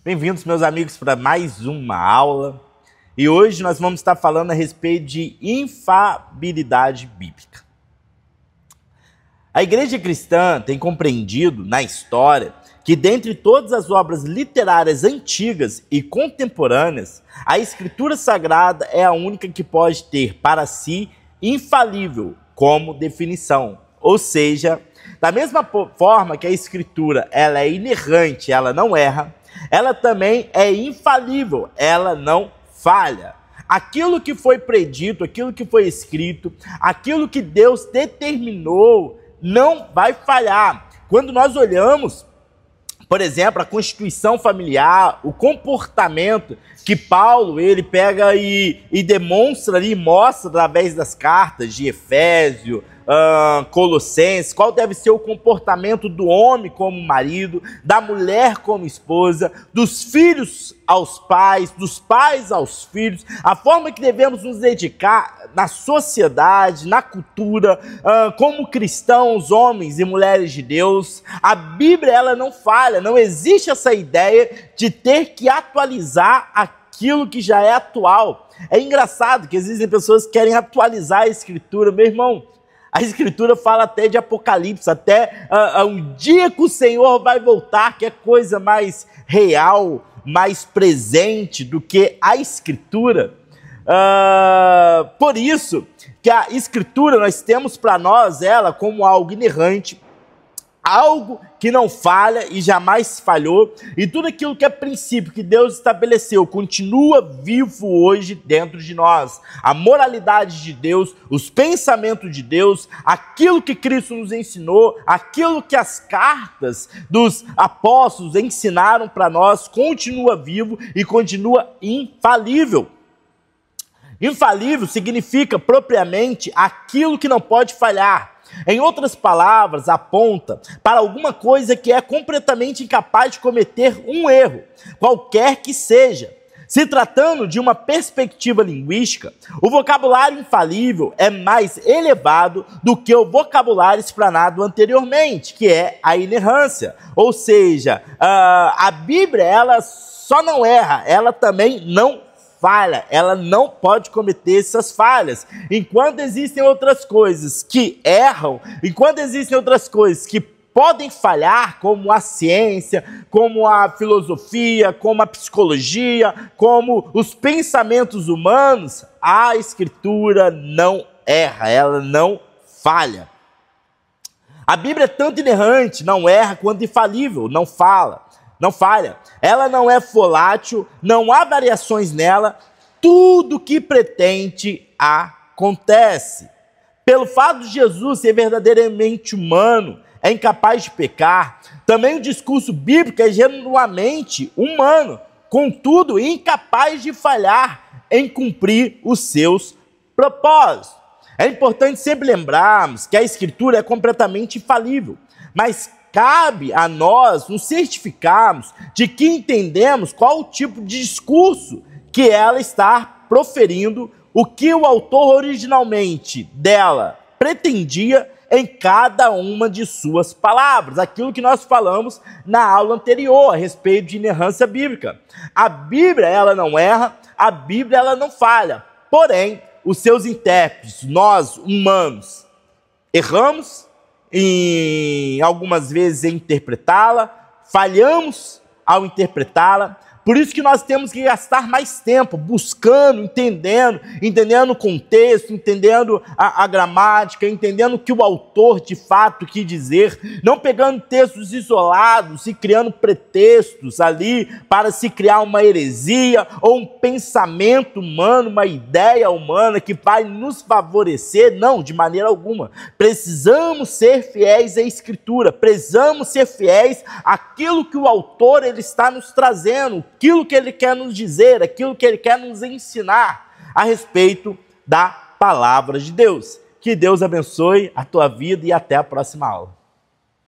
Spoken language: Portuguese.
Bem-vindos, meus amigos, para mais uma aula. E hoje nós vamos estar falando a respeito de infalibilidade bíblica. A igreja cristã tem compreendido na história que, dentre todas as obras literárias antigas e contemporâneas, a Escritura Sagrada é a única que pode ter para si infalível como definição. Ou seja, da mesma forma que a Escritura ela é inerrante, ela não erra, ela também é infalível, ela não falha. Aquilo que foi predito, aquilo que foi escrito, aquilo que Deus determinou, não vai falhar. Quando nós olhamos, por exemplo, a constituição familiar, o comportamento que Paulo ele pega e demonstra ali, mostra através das cartas de Efésio, Colossenses, qual deve ser o comportamento do homem como marido, da mulher como esposa, dos filhos aos pais, dos pais aos filhos, a forma que devemos nos dedicar na sociedade, na cultura, como cristãos, homens e mulheres de Deus. A Bíblia ela não falha, não existe essa ideia de ter que atualizar aquilo que já é atual. É engraçado que existem pessoas que querem atualizar a Escritura, meu irmão. A Escritura fala até de Apocalipse, até um dia que o Senhor vai voltar, que é coisa mais real, mais presente do que a Escritura. Por isso que a Escritura nós temos para nós ela como algo inerrante, algo que não falha e jamais falhou, e tudo aquilo que é princípio que Deus estabeleceu continua vivo hoje dentro de nós. A moralidade de Deus, os pensamentos de Deus, aquilo que Cristo nos ensinou, aquilo que as cartas dos apóstolos ensinaram para nós, continua vivo e continua infalível. Infalível significa propriamente aquilo que não pode falhar. Em outras palavras, aponta para alguma coisa que é completamente incapaz de cometer um erro, qualquer que seja. Se tratando de uma perspectiva linguística, o vocabulário infalível é mais elevado do que o vocabulário explanado anteriormente, que é a inerrância. Ou seja, a Bíblia ela só não erra, ela também não falha, ela não pode cometer essas falhas. Enquanto existem outras coisas que erram, enquanto existem outras coisas que podem falhar, como a ciência, como a filosofia, como a psicologia, como os pensamentos humanos, a Escritura não erra, ela não falha. A Bíblia é tanto inerrante, não erra, quanto infalível, não falha. Ela não é volátil, não há variações nela, tudo que pretende acontece. Pelo fato de Jesus ser verdadeiramente humano, é incapaz de pecar, também o discurso bíblico é genuinamente humano, contudo incapaz de falhar em cumprir os seus propósitos. É importante sempre lembrarmos que a Escritura é completamente infalível, mas cabe a nós nos certificarmos de que entendemos qual o tipo de discurso que ela está proferindo, o que o autor originalmente dela pretendia em cada uma de suas palavras. Aquilo que nós falamos na aula anterior a respeito de inerrância bíblica. A Bíblia ela não erra, a Bíblia ela não falha. Porém, os seus intérpretes, nós humanos, erramos em algumas vezes em interpretá-la, falhamos ao interpretá-la. Por isso que nós temos que gastar mais tempo buscando, entendendo o contexto, entendendo a gramática, entendendo o que o autor de fato quis dizer, não pegando textos isolados e criando pretextos ali para se criar uma heresia ou um pensamento humano, uma ideia humana que vai nos favorecer. Não, de maneira alguma. Precisamos ser fiéis à Escritura, precisamos ser fiéis àquilo que o autor ele está nos trazendo, aquilo que ele quer nos dizer, aquilo que ele quer nos ensinar a respeito da palavra de Deus. Que Deus abençoe a tua vida e até a próxima aula.